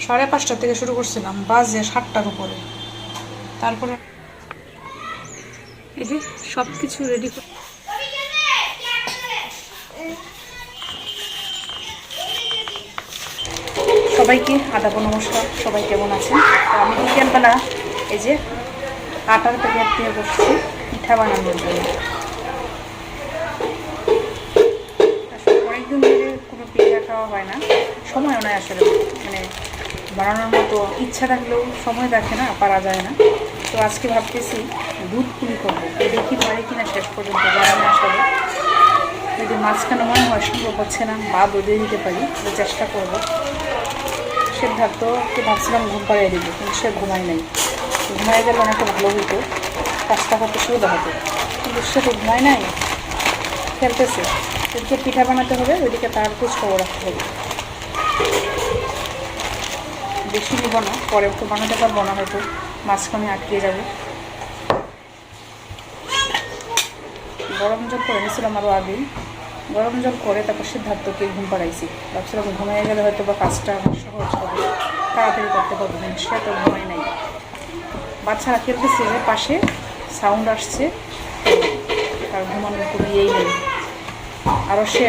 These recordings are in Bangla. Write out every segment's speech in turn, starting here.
5:30 থেকে শুরু করছিলাম, বাজে 7টার উপরে। তারপরে এই যে সব কিছু রেডি করে সবাইকে আদাব নমস্কার। সবাই কেমন আছেন? তো আমি বিকেলবেলা এই যে আটার প্যাকেট দিয়ে বসছি পিঠা বানানোর জন্য। আসলে অনেকদিন ধরে কোনো পিঠা খাওয়া হয় না, সময়ও নয় আসলে, মানে বানানোর মতো ইচ্ছা থাকলেও সময় দেখে না, পারা যায় না। তো আজকে ভাবতেছি দুধ পুলি করবো, দেখি পারি কিনা শেষ পর্যন্ত জানি না আসলে। যদি মাঝখানে মনে হয় সম্ভব হচ্ছে না বা দিয়ে দিতে পারি, তো চেষ্টা করবো। সিদ্ধার্থকে ভাবছিলাম ঘুম পাড়িয়ে দিব, কিন্তু সে ঘুমায় নাই। ঘুমায় গেলে অনেকটা ভালো হতো, কাজটা করতে সুবিধা হতো, কিন্তু সে তো ঘুমায় নাই, খেলতেছে। এদিকে পিঠা বানাতে হবে, ওইদিকে তার খোঁজ খবর রাখতে হবে। বেশি নিব না, পরে তো বানাতে পারবো না, হয়তো মাঝখানে আটকে যাবে। গরম জল করে নিয়েছিলাম আরও আগেই, গরম জল করে তারপর সিদ্ধার্থকে ঘুম পাড়াইছি। ভাবছিলাম ঘুমিয়ে গেলে হয়তো বা কাজটা আমার সহজ হবে, তাড়াতাড়ি করতে পারবো, কিন্তু সে তো ঘুমায় নাই। বাচ্চারা খেলতেছে, যে পাশে সাউন্ড আসছে, তার ঘুমানোর কোনো ইয়েই নেই। আরও সে,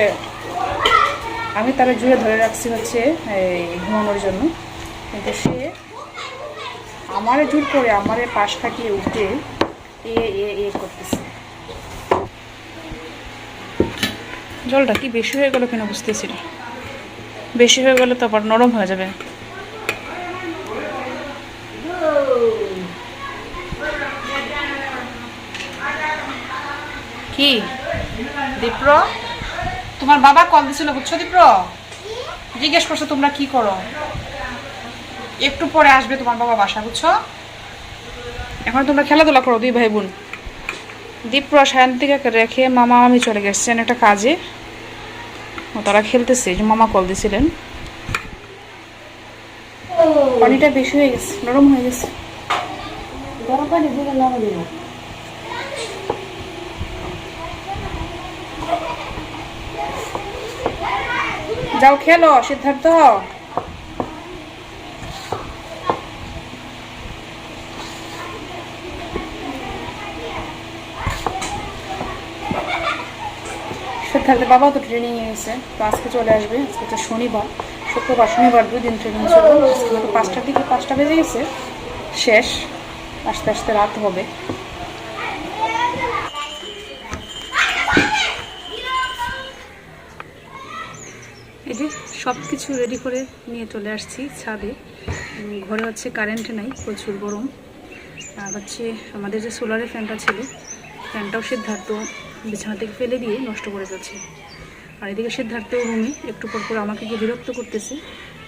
আমি তারা জুড়ে ধরে রাখছি হচ্ছে এই ঘুমানোর জন্য, কিন্তু সে আমারে জোর করে আমারে পাশ কাটিয়ে উঠে এ করতেছে। জলটা কি বেশি হয়ে গেল কেন বুঝতেছি না, বেশি হয়ে গেলে তো আবার নরম হয়ে যাবে। কি দীপ্র, তোমার বাবা কল দিছিল বুঝছো? দীপ্র জিজ্ঞেস করছো তোমরা কি করো, একটু পরে আসবে তোমার বাবা বাসা, বুঝছো? এখন তোমরা খেলাধুলা করো দুই ভাই বোন। দীপ্র শান্তিকে রেখে মামা আমি চলে গেছেন একটা কাজে, তারা খেলতেছে, যে মামা কল দিছিলেন। পানিটা বেশি হয়ে গেছে, নরম হয়ে গেছে। গরম পানি দিলে নরম দিল। যাও খেলো সিদ্ধার্থ। সিদ্ধার্থের বাবা তো ট্রেনিং এ গেছে, তো আজকে চলে আসবে। আজকে তো শনিবার, শুক্রবার শনিবার 2 দিন ট্রেনিং ছিল। আজকে তো 5টার দিকে, 5টা বেজে গেছে, শেষ। আস্তে আস্তে রাত হবে। এই যে সব কিছু রেডি করে নিয়ে চলে আসছি ছাদে। ঘরে হচ্ছে কারেন্ট নাই, প্রচুর গরম। আর হচ্ছে আমাদের যে সোলারের ফ্যানটা ছিল, ফ্যানটাও সিদ্ধার্থ বিছানা থেকে ফেলে দিয়ে নষ্ট করে যাচ্ছে। আর এদিকে সিদ্ধার্থ রুমে একটু পর পর আমাকে গিয়ে বিরক্ত করতেছে।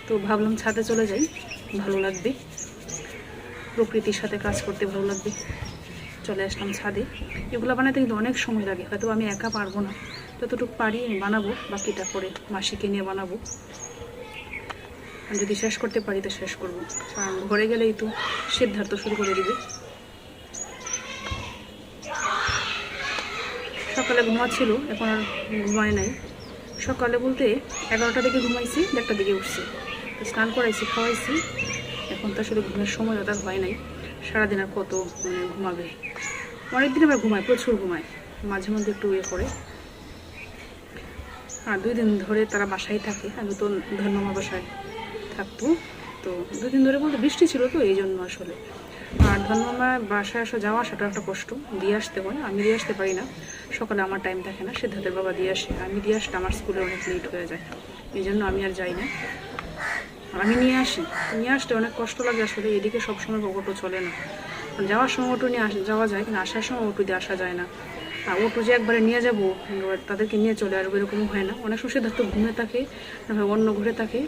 তো ভাবলাম ছাদে চলে যাই, ভালো লাগবে, প্রকৃতির সাথে কাজ করতে ভালো লাগবে। চলে আসলাম ছাদে। এগুলো বানাতে কিন্তু অনেক সময় লাগে, হয়তো আমি একা পারবো না, যতটুকু পারি আমি বানাবো, বাকিটা করে মাসিকে নিয়ে বানাবো। যদি শেষ করতে পারি তো শেষ করবো, কারণ ঘরে গেলেই তো সিদ্ধার্থ শুরু করে দিবে। সকালে ঘুমাচ্ছিল, এখন আর ঘুমায় নাই। সকালে বলতে 11টা দিকে ঘুমাইছি, 1টা দিকে উঠছি, স্নান করাইছি, খাওয়াইছি। এখন তো আসলে ঘুমের সময় তার হয় নাই। সারাদিন আর কত ঘুমাবে, অনেকদিন আবার ঘুমায়, প্রচুর ঘুমায়, মাঝে মধ্যে একটু ইয়ে করে। আর 2 দিন ধরে তারা বাসায় থাকে, আমি তো ধন্যমা বাসায় থাকতো। তো 2 দিন ধরে বলতে বৃষ্টি ছিল, তো এই জন্য আসলে। আর ধন্যমা বাসায় যাওয়া আসাটা একটা কষ্ট, দিয়ে আসতে হয়, আমি দিয়ে আসতে পারি না। সকালে আমার টাইম থাকে না, সিদ্ধার্থের বাবা দিয়ে আসে, আমি দিয়ে আসলে আমার স্কুলে অনেক লেট হয়ে যায়, এই জন্য আমি আর যাই না। আমি নিয়ে আসি, নিয়ে আসতে অনেক কষ্ট লাগে আসলে। এদিকে সবসময় অটো চলে না, যাওয়ার সময় অটো নিয়ে যাওয়া যায়, কিন্তু আসার সময় অটো দিয়ে আসা যায় না। আর অটো যে একবারে নিয়ে যাবো, তাদেরকে নিয়ে চলে আসবো, এরকম হয় না। অনেক সময় সিদ্ধার্থ ঘুমে থাকে, অন্য ঘরে থাকে,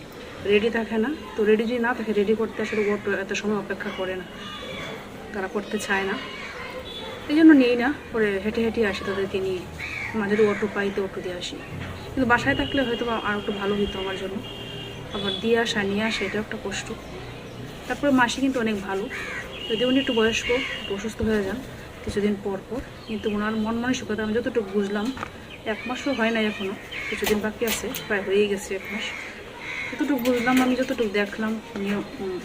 রেডি থাকে না। তো রেডি যদি না থাকে, রেডি করতে আসলে অটো এত সময় অপেক্ষা করে না, তারা করতে চায় না, এই জন্য নিই না। পরে হেঁটে হেঁটে আসি তাদেরকে নিয়ে, মাঝে অটো পাই তো অটো দিয়ে আসি। কিন্তু বাসায় থাকলে হয়তো আর একটু ভালো হতো আমার জন্য, আবার দিয়ে আসা নিয়ে আসা এটা একটা কষ্ট। তারপরে মাসি কিন্তু অনেক ভালো, যদি উনি একটু বয়স্ক, একটু অসুস্থ হয়ে যান কিছুদিন পর পর, কিন্তু ওনার মন মানসিকতা আমি যতটুকু বুঝলাম, 1 মাসও হয় না এখনও, কিছুদিন বাকি আছে, প্রায় হয়েই গেছে 1 মাস। যতটুকু বুঝলাম, আমি যতটুকু দেখলাম উনিও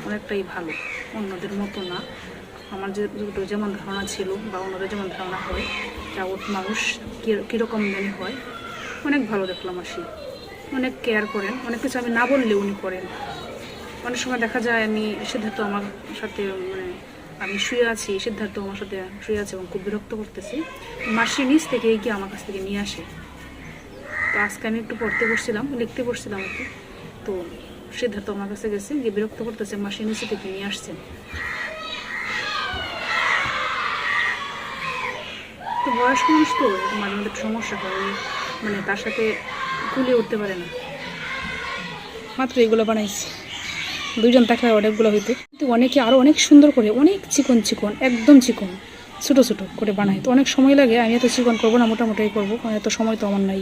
অনেকটাই ভালো, অন্যদের মতো না। আমার যতটুকু যেমন ধারণা ছিল বা অন্যদের যেমন ধারণা হয় রাউত মানুষ কীরকম জানি হয়, অনেক ভালো দেখলাম। আসি অনেক কেয়ার করেন, অনেক কিছু আমি না বললেও উনি করেন। অনেক সময় দেখা যায় আমি সিদ্ধার্থ আমার সাথে মানে আমি শুয়ে আছি, সিদ্ধার্থ আমার সাথে শুয়ে আছে এবং খুব বিরক্ত করতেছি, মাসি নিচ থেকে গিয়ে আমার কাছ থেকে নিয়ে আসে। তো আজকে আমি একটু পড়তে বসছিলাম, লিখতে বসছিলাম আর কি, তো সিদ্ধার্থ আমার কাছে গেছে, গিয়ে বিরক্ত করতেছে, মাসি নিচে থেকে নিয়ে আসছেন। তো বয়স্ক মানুষ তো মাঝে মধ্যে সমস্যা হয়, মানে তার সাথে কুলিয়ে উঠতে পারে না। মাত্র এগুলো বানাইছি, দুইজন থাকলে অনেকগুলো হইতো, কিন্তু অনেকে আরও অনেক সুন্দর করে, অনেক চিকন চিকন, একদম চিকন ছোটো ছোটো করে বানাই। তো অনেক সময় লাগে, আমি এত চিকন করবো না, মোটামুটি করবো, কারণ এত সময় তো আমার নাই।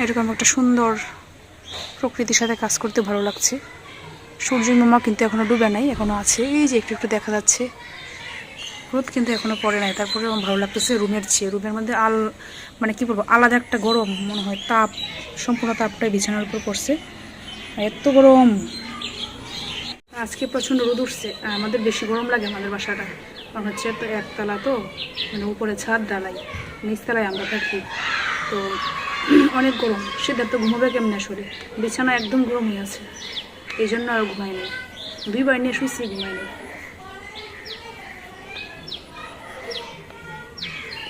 এরকম একটা সুন্দর প্রকৃতির সাথে কাজ করতে ভালো লাগছে। সূর্যের মামা কিন্তু এখনও ডুবে নাই, এখনও আছে, এই যে একটু একটু দেখা যাচ্ছে, রোদ কিন্তু এখনও পড়ে নাই। তারপরে আমার ভালো লাগতেছে রুমের চেয়ে। রুমের মধ্যে মানে কী বলবো, আলাদা একটা গরম মনে হয়, তাপ, সম্পূর্ণ তাপটাই বিছানার উপর পড়ছে, এত গরম। আজকে প্রচণ্ড রোদ উঠছে, আমাদের বেশি গরম লাগে আমাদের বাসাটা, কারণ হচ্ছে তো একতলা, তো মানে উপরে ছাদ ডালাই, নিচতলায় আমরা থাকি, তো অনেক গরম। সিদ্ধার্থ ঘুমাবে কেমনে আসলে, বিছানা একদম গরম হয়ে আছে, এই জন্য আর ঘুমাই নেই, 2 বার নিয়ে শুয়েছি, ঘুমাই নেই।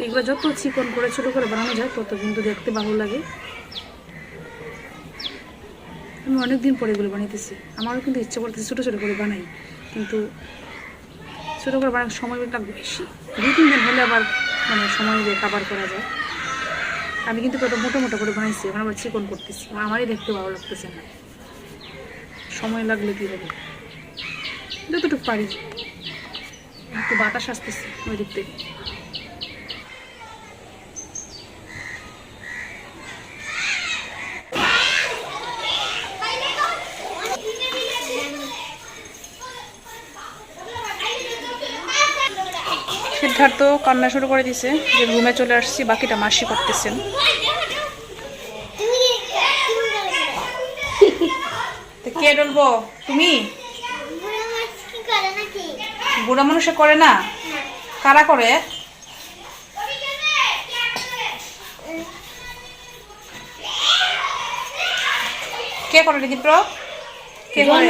এগুলো যত চিকন করে ছোটো করে বানানো যায় তত কিন্তু দেখতে ভালো লাগে। আমি অনেকদিন পরে এগুলো বানাইতেছি, আমারও কিন্তু ইচ্ছা করতেছে ছোটো ছোটো করে বানাই, কিন্তু ছোটো করে বানানোর সময় লাগবে বেশি, 2-3 দিন হলে আবার মানে সময় দিয়ে কাবার করা যায়। আমি কিন্তু কত মোটো মোটো করে বানাইছি, এখন আবার চিকন করতেছি, আমারই দেখতে ভালো লাগতেছে না, সময় লাগলে কী হবে, যতটুকু পারি। একটু বাতাস আসতেছে ওই দিক থেকে। সিদ্ধার্থ কান্না শুরু করে দিছে যে রুমে চলে আসছি, বাকিটা মাসি করতেছেন। কে ডলবো, তুমি? বুড়া মানুষে করে না, কারা করে? কে করে দীপ্র? কে করে?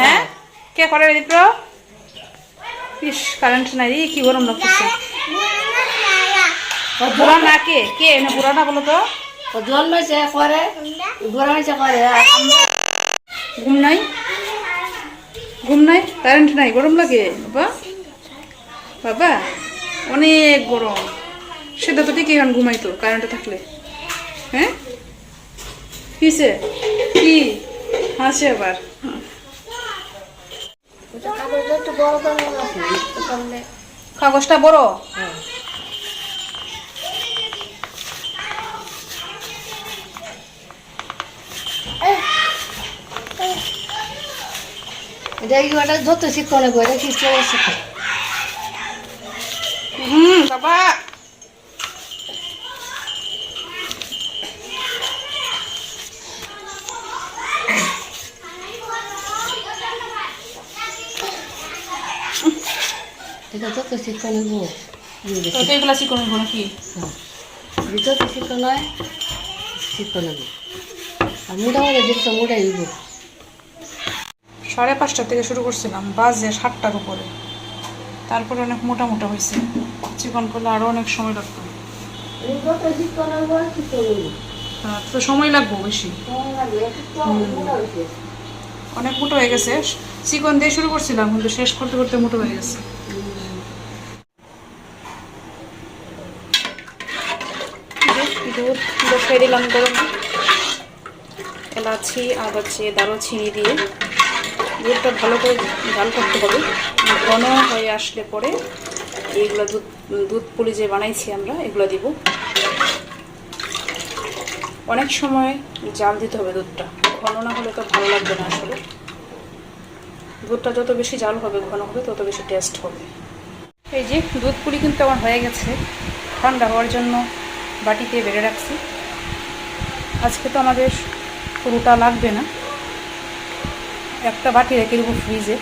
হ্যাঁ, কে করে দীপ্র? ইস, কারেন্ট নাই, কি গরম লাগতেছে। বুড়া না, কে কে না বুড়া না বলো তো? জন্মেছে করে, ঘুরামেছে করে, ঘুম নাই, ঘুম নাই, কারেন্ট নাই, গরম লাগে বাবা, বাবা অনেক গরম। সেটা তো ঠিকই এখন ঘুমাইতো কারেন্টে থাকলে। হ্যাঁ, কিসে কি হাসে আবার? কাগজটা বড়, যত শিক্ষণে করে কি সমস্যা। বাবা এটা যত শিক্ষণে গো, এগুলা চিকন হইব নাকি? যত শিক্ষণ হয় শিক্ষণে গো, আর মোটামুটি দেখছো মোটাই হইব। 5:30 থেকে শুরু করছিলাম, বাজে 7টার উপরে, তারপরে অনেক মোটা মোটা হয়েছে। চিকন করলে আরো অনেক সময় লাগতো, তো সময় লাগবো বেশি, অনেক মোটা হয়ে গেছে। চিকন দিয়ে শুরু করছিলাম, কিন্তু শেষ করতে করতে মোটা হয়ে গেছে। দুধ বসাই দিলাম গরম, এলাচি আর হচ্ছে দারুচিনি দিয়ে দুধটা ভালো করে জাল করতে হবে। ঘন হয়ে আসলে পরে এইগুলো দুধ পুলি যে বানাইছি আমরা এগুলো দিব। অনেক সময় জাল দিতে হবে, দুধটা ঘন না হলে তো ভালো লাগবে না আসলে। দুধটা যত বেশি জাল হবে, ঘন হবে, তত বেশি টেস্ট হবে। এই যে দুধ পুলি কিন্তু আমার হয়ে গেছে, ঠান্ডা হওয়ার জন্য বাটিতে বেড়ে রাখছি। আজকে তো আমাদের পুরোটা লাগবে না, একটা বাটি রেখে দেবো ফ্রিজে,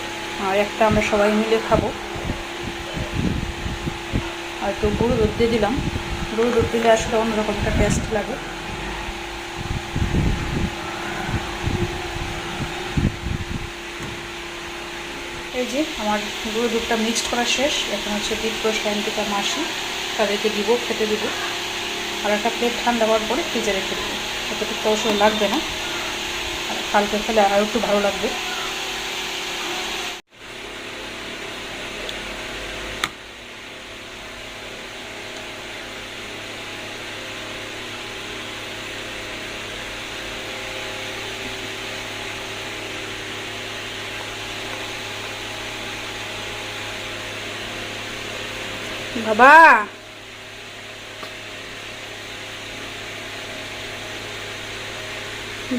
আর একটা আমরা সবাই মিলে খাবো। আর একটু গরু দুধ দিয়ে দিলাম, গরু দুধ দিলে আসলে অন্যরকম একটা টেস্ট লাগে। এই যে আমার গরু দুধটা মিক্সড করা শেষ, এখন হচ্ছে দীপ্র, সায়ন্তিকা, মাসি তাদেরকে দিব, খেতে দিব। আর একটা প্লেট ঠান্ডা হওয়ার পরে ফ্রিজে রেখে দেবো, এতটুকু তো অবশ্যই লাগবে না, আর কালকে খেলে আরও একটু ভালো লাগবে। বাবা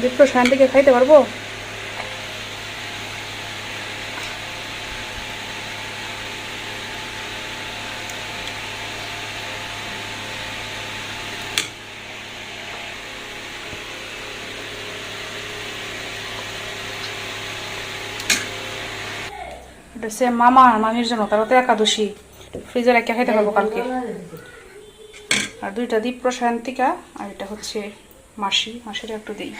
দীপ্র, সায়ন্তিকে খাইতে পারবো? এটা সে মামা আর মামির জন্য, তারা তো একাদশী, ফ্রিজে রেখে খাইতে পারবো কালকে। আর দুইটা দীপ্র, সায়ন্তিকা, আর এটা হচ্ছে মাসি, মাসিটা একটু দিই।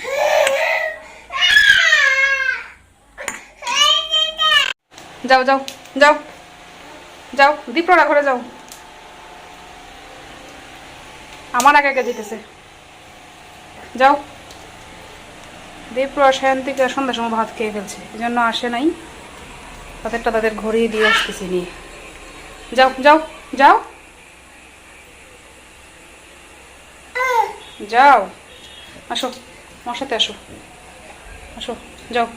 যাও যাও যাও যাও, দীপ্ররা ঘরে যাও, আমার একা একা যেতেছে, যাও। দীপ্র আর সায়ন্তিকা সন্ধ্যার সময় ভাত খেয়ে ফেলছে, এই জন্য আসে নাই, তাদেরটা তাদের ঘরেই দিয়ে আসতেছি নিয়ে। যাও যাও যাও যাও, আসো আমার সাথে, আসো আসো, যাও।